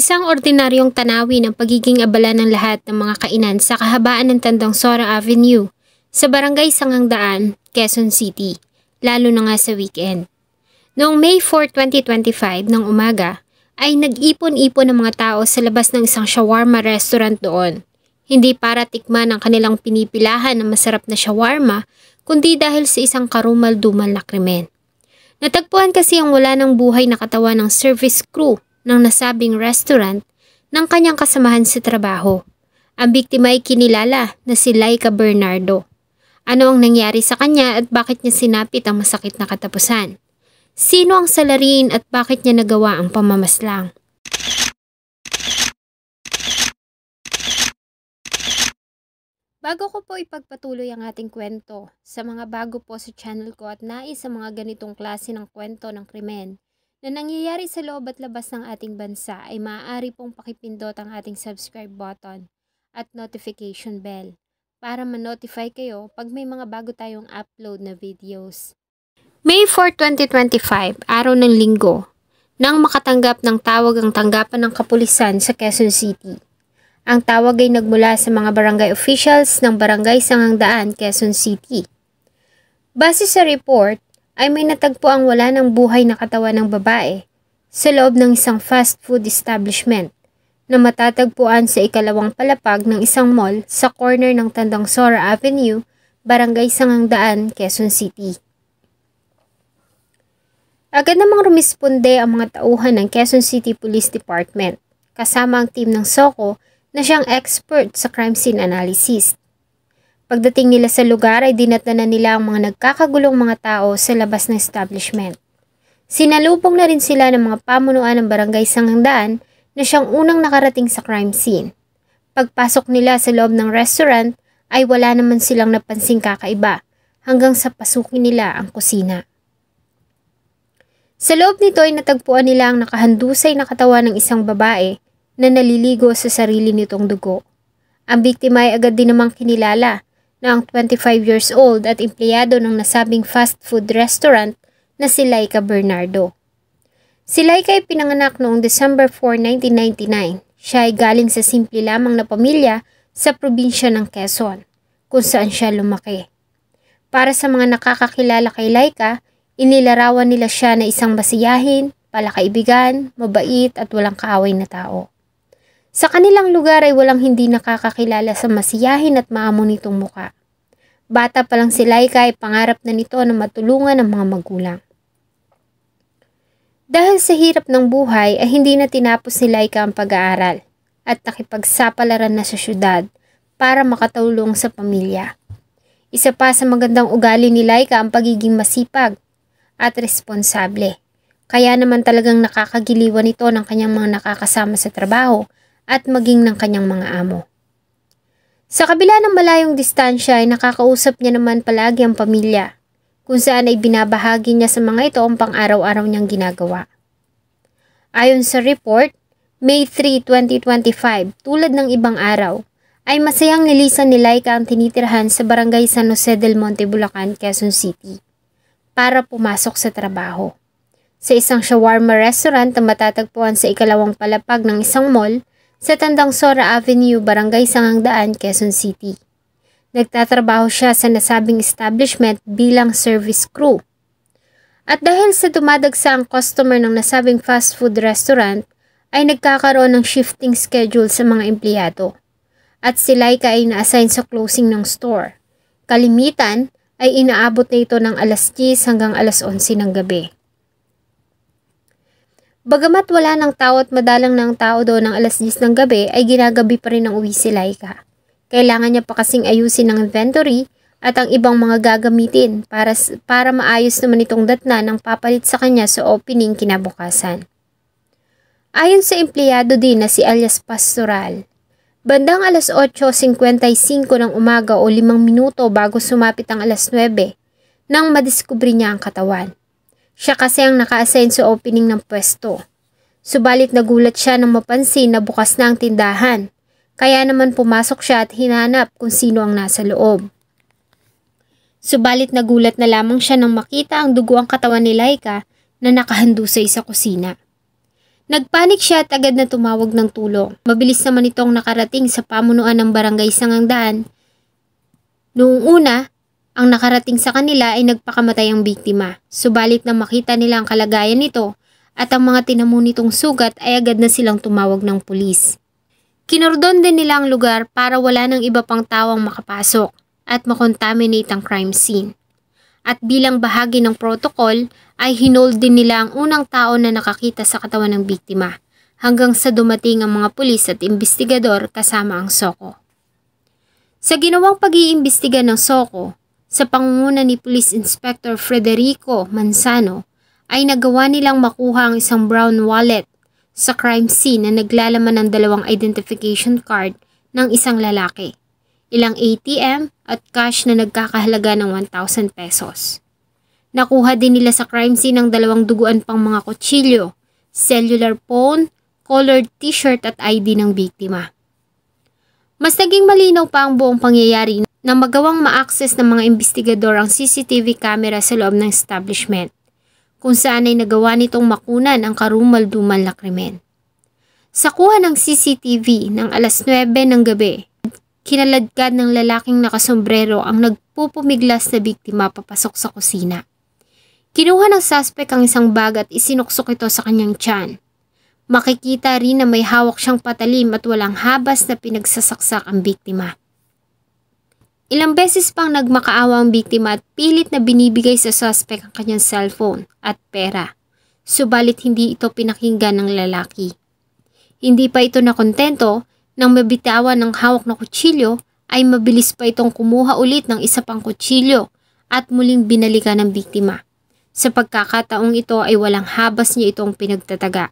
Isang ordinaryong tanawin ang pagiging abala ng lahat ng mga kainan sa kahabaan ng Tandang Sora Avenue sa Barangay Sangangdaan, Quezon City, lalo na nga sa weekend. Noong May 4, 2025 ng umaga ay nag-ipon-ipon ng mga tao sa labas ng isang shawarma restaurant doon. Hindi para tikman ang kanilang pinipilahan na masarap na shawarma, kundi dahil sa isang karumal-dumal na krimen. Natagpuan kasi ang wala ng buhay na katawan ng service crew ng nasabing restaurant ng kanyang kasamahan sa trabaho. Ang biktima ay kinilala na si Laika Bernardo. Ano ang nangyari sa kanya at bakit niya sinapit ang masakit na katapusan? Sino ang salarin at bakit niya nagawa ang pamamaslang? Bago ko po ipagpatuloy ang ating kwento, sa mga bago po sa channel ko at nais sa mga ganitong klase ng kwento ng krimen na nangyayari sa loob at labas ng ating bansa ay maaari pong pakipindot ang ating subscribe button at notification bell para ma-notify kayo pag may mga bago tayong upload na videos. May 4, 2025, araw ng linggo, nang makatanggap ng tawag ang tanggapan ng kapulisan sa Quezon City. Ang tawag ay nagmula sa mga barangay officials ng Barangay Sangangdaan, Quezon City. Base sa report, ay may natagpo ang wala ng buhay na katawan ng babae sa loob ng isang fast food establishment na matatagpuan sa ikalawang palapag ng isang mall sa corner ng Tandang Sora Avenue, Barangay Sangangdaan, Quezon City. Agad namang rumisponde ang mga tauhan ng Quezon City Police Department kasama ang team ng SOCO na siyang expert sa crime scene analysis. Pagdating nila sa lugar ay dinatnan nila ang mga nagkakagulong mga tao sa labas ng establishment. Sinalubong na rin sila ng mga pamunuan ng Barangay Sangangdaan na siyang unang nakarating sa crime scene. Pagpasok nila sa loob ng restaurant ay wala naman silang napansing kakaiba hanggang sa pasukin nila ang kusina. Sa loob nito ay natagpuan nila ang nakahandusay na katawan ng isang babae na naliligo sa sarili nitong dugo. Ang biktima ay agad din namang kinilala na ang 25 years old at empleyado ng nasabing fast food restaurant na si Laika Bernardo. Si Laika ay pinanganak noong December 4, 1999. Siya ay galing sa simple lamang na pamilya sa probinsya ng Quezon, kung saan siya lumaki. Para sa mga nakakakilala kay Laika, inilarawan nila siya na isang masiyahin, palakaibigan, mabait at walang kaaway na tao. Sa kanilang lugar ay walang hindi nakakakilala sa masiyahin at maamo nitong muka. Bata pa lang si Laika ay pangarap na nito na matulungan ang mga magulang. Dahil sa hirap ng buhay ay hindi na tinapos ni Laika ang pag-aaral at nakipagsapalaran na sa syudad para makatulong sa pamilya. Isa pa sa magandang ugali ni Laika ang pagiging masipag at responsable. Kaya naman talagang nakakagiliwan ito ng kanyang mga nakakasama sa trabaho at maging ng kanyang mga amo. Sa kabila ng malayong distansya ay nakakausap niya naman palagi ang pamilya, kung saan ay binabahagi niya sa mga ito ang pang-araw-araw niyang ginagawa. Ayon sa report, May 3, 2025, tulad ng ibang araw, ay masayang nilisan ni Laika ang tinitirahan sa Barangay San Jose del Monte, Bulacan, Quezon City, para pumasok sa trabaho. Sa isang shawarma restaurant na matatagpuan sa ikalawang palapag ng isang mall, sa Tandang Sora Avenue, Barangay Sangangdaan, Quezon City. Nagtatrabaho siya sa nasabing establishment bilang service crew. At dahil sa dumadagsa ang customer ng nasabing fast food restaurant, ay nagkakaroon ng shifting schedule sa mga empleyado. At si Laika ay na-assign sa closing ng store. Kalimitan ay inaabot na ito ng alas 10 hanggang alas 11 ng gabi. Bagamat wala ng tao at madalang ng tao doon ng alas 10 ng gabi ay ginagabi pa rin ang uwi si Laika. Kailangan niya pa kasing ayusin ang inventory at ang ibang mga gagamitin para maayos naman itong datna ng papalit sa kanya sa opening kinabukasan. Ayon sa empleyado din na si alias Pastoral, bandang alas 8:55 ng umaga o 5 minuto bago sumapit ang alas 9 nang madiskubre niya ang katawan. Siya kasi ang naka-assign sa opening ng pwesto. Subalit nagulat siya nang mapansin na bukas na ang tindahan. Kaya naman pumasok siya at hinanap kung sino ang nasa loob. Subalit nagulat na lamang siya nang makita ang dugo ang katawan ni Laika na nakahandusay sa kusina. Nagpanik siya at agad na tumawag ng tulong. Mabilis naman itong nakarating sa pamunuan ng barangay Sangandaan. Noong una, ang nakarating sa kanila ay nagpakamatay ang biktima. Subalit na makita nila ang kalagayan nito at ang mga tinamo nitong sugat ay agad na silang tumawag ng pulis. Kinordon din nila ang lugar para wala ng iba pang tawang makapasok at makontaminate ang crime scene. At bilang bahagi ng protocol ay hinold din nila ang unang tao na nakakita sa katawan ng biktima hanggang sa dumating ang mga pulis at investigador kasama ang SOCO. Sa ginawang pag-iimbestiga ng SOCO, sa pangunguna ni Police Inspector Federico Manzano ay nagawa nilang makuha ang isang brown wallet sa crime scene na naglalaman ng 2 identification card ng isang lalaki, ilang ATM at cash na nagkakahalaga ng 1,000 pesos. Nakuha din nila sa crime scene ang 2 duguan pang mga kutsilyo, cellular phone, colored t-shirt at ID ng biktima. Mas naging malinaw pa ang buong pangyayari na magawang ma-access ng mga investigador ang CCTV camera sa loob ng establishment, kung saan ay nagawa nitong makunan ang karumal-dumal na krimen. Sa kuha ng CCTV ng alas 9 ng gabi, kinaladkad ng lalaking nakasombrero ang nagpupumiglas na biktima papasok sa kusina. Kinuha ng suspect ang isang bag at isinuksok ito sa kanyang tiyan. Makikita rin na may hawak siyang patalim at walang habas na pinagsasaksak ang biktima. Ilang beses pang nagmakaawa ang biktima at pilit na binibigay sa suspect ang kanyang cellphone at pera. Subalit hindi ito pinakinggan ng lalaki. Hindi pa ito nakontento nang mabitawan ng hawak na kutsilyo ay mabilis pa itong kumuha ulit ng isa pang kutsilyo at muling binalikan ng biktima. Sa pagkakataong ito ay walang habas niya itong pinagtataga.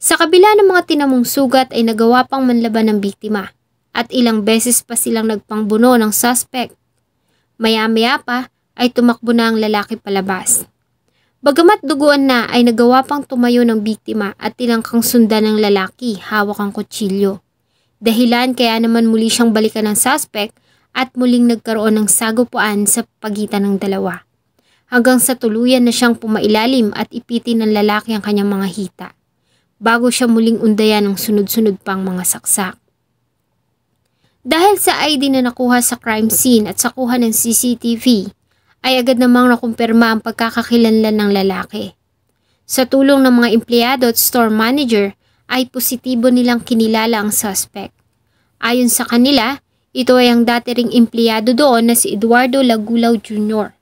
Sa kabila ng mga tinamong sugat ay nagawa pang manlaban ng biktima at ilang beses pa silang nagpangbuno ng suspect. Maya-maya pa ay tumakbo na ang lalaki palabas. Bagamat duguan na ay nagawa pang tumayo ng biktima at tinangkang sundan ng lalaki hawak ang kutsilyo. Dahilan kaya naman muli siyang balikan ng suspect at muling nagkaroon ng sagupuan sa pagitan ng dalawa. Hanggang sa tuluyan na siyang pumailalim at ipitin ng lalaki ang kanyang mga hita, bago siya muling undayan ng sunod-sunod pang mga saksak. Dahil sa ID na nakuha sa crime scene at sa kuha ng CCTV, ay agad namang nakumpirma ang pagkakakilanlan ng lalaki. Sa tulong ng mga empleyado at store manager, ay positibo nilang kinilala ang suspect. Ayon sa kanila, ito ay ang dati ring empleyado doon na si Eduardo Lagulaw Jr.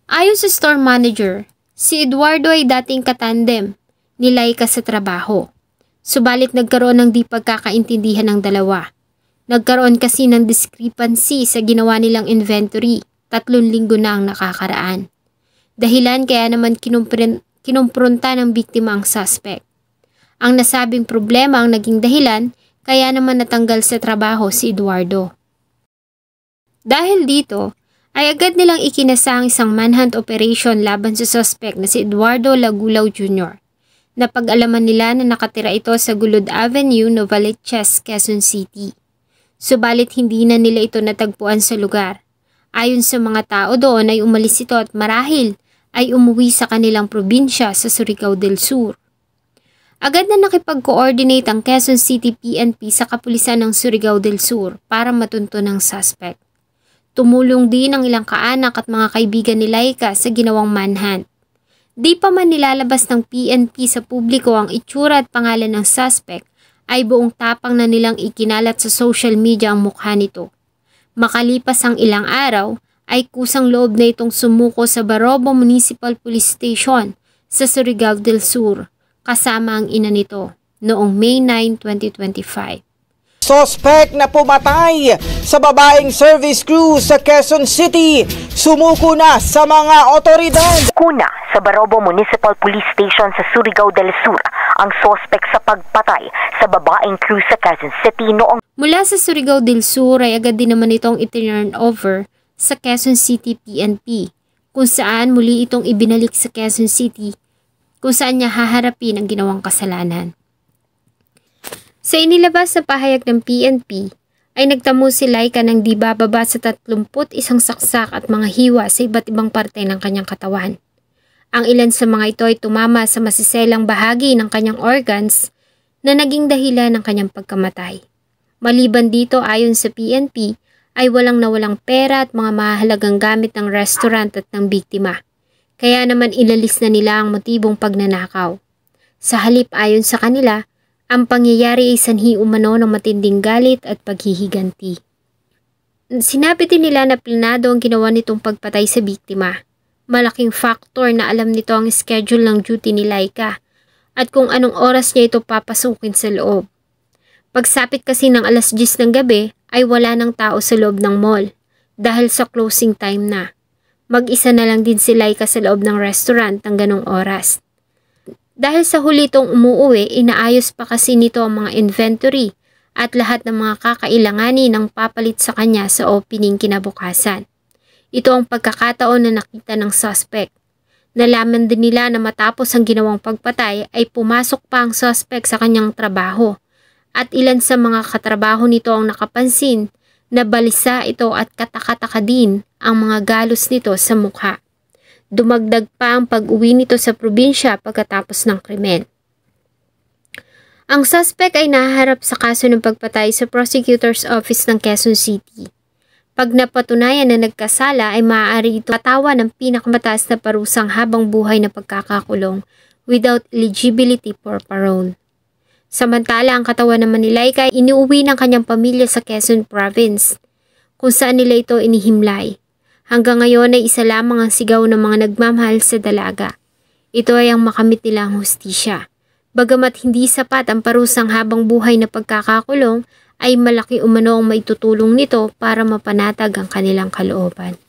Ayon sa store manager, si Eduardo ay dating katandem ni Laika sa trabaho. Subalit nagkaroon ng di pagkakaintindihan ng dalawa. Nagkaroon kasi ng discrepancy sa ginawa nilang inventory, 3 linggo na ang nakakaraan. Dahilan kaya naman kinumpronta ng biktima ang suspect. Ang nasabing problema ang naging dahilan kaya naman natanggal sa trabaho si Eduardo. Dahil dito, ay agad nilang ikinasa ang isang manhunt operation laban sa suspect na si Eduardo Lagulaw Jr. Napag-alaman nila na nakatira ito sa Gulod Avenue, Novaliches, Quezon City. Subalit hindi na nila ito natagpuan sa lugar. Ayon sa mga tao doon ay umalis ito at marahil ay umuwi sa kanilang probinsya sa Surigao del Sur. Agad na nakipag-coordinate ang Quezon City PNP sa kapulisan ng Surigao del Sur para matunto ng suspect. Tumulong din ang ilang kaanak at mga kaibigan ni Laika sa ginawang manhunt. Di pa man nilalabas ng PNP sa publiko ang itsura at pangalan ng suspect, ay buong tapang na nilang ikinalat sa social media ang mukha nito. Makalipas ang ilang araw, ay kusang loob na itong sumuko sa Barobo Municipal Police Station sa Surigao del Sur, kasama ang ina nito, noong May 9, 2025. Suspect na pumatay sa babaeng service crew sa Quezon City, sumuko na sa mga otoridad. Kuna sa Barobo Municipal Police Station sa Surigao del Sur ang suspect sa pagpatay sa babaeng crew sa Quezon City noong mula sa Surigao del Sur ay agad din naman itong itinurn over sa Quezon City PNP, kung saan muli itong ibinalik sa Quezon City, kung saan niya haharapin ang ginawang kasalanan. Sa inilabas na pahayag ng PNP, ay nagtamo si Laika ng di bababa sa 31 saksak at mga hiwa sa iba't ibang parte ng kanyang katawan. Ang ilan sa mga ito ay tumama sa masiselang bahagi ng kanyang organs na naging dahilan ng kanyang pagkamatay. Maliban dito, ayon sa PNP, ay walang nawalang pera at mga mahalagang gamit ng restaurant at ng biktima. Kaya naman ilalis na nila ang motibong pagnanakaw. Sa halip, ayon sa kanila, ang pangyayari ay sanhi umano ng matinding galit at paghihiganti. Sinabi din nila na planado ang ginawa nitong pagpatay sa biktima. Malaking factor na alam nito ang schedule ng duty ni Laika at kung anong oras niya ito papasukin sa loob. Pagsapit kasi ng alas 10 ng gabi ay wala ng tao sa loob ng mall dahil sa closing time na. Mag-isa na lang din si Laika sa loob ng restaurant ng ganong oras. Dahil sa huli itong umuuwi, inaayos pa kasi nito ang mga inventory at lahat ng mga kakailanganin ng papalit sa kanya sa opening kinabukasan. Ito ang pagkakataon na nakita ng suspect. Nalaman din nila na matapos ang ginawang pagpatay ay pumasok pa ang suspect sa kanyang trabaho at ilan sa mga katrabaho nito ang nakapansin na balisa ito at katakataka din ang mga galos nito sa mukha. Dumagdag pa ang pag-uwi nito sa probinsya pagkatapos ng krimen. Ang suspect ay nahaharap sa kaso ng pagpatay sa Prosecutor's Office ng Quezon City. Pag napatunayan na nagkasala ay maaari ito patawa ng pinakamataas na parusang habang buhay na pagkakakulong without eligibility for parole. Samantala ang katawan naman ni Laika ay iniuwi ng kanyang pamilya sa Quezon Province kung saan nila ito inihimlay. Hanggang ngayon ay isa lamang ang sigaw ng mga nagmamahal sa dalaga. Ito ay ang makamit nilang hustisya. Bagamat hindi sapat ang parusang habang buhay na pagkakakulong, ay malaki umano ang maitutulong nito para mapanatag ang kanilang kalooban.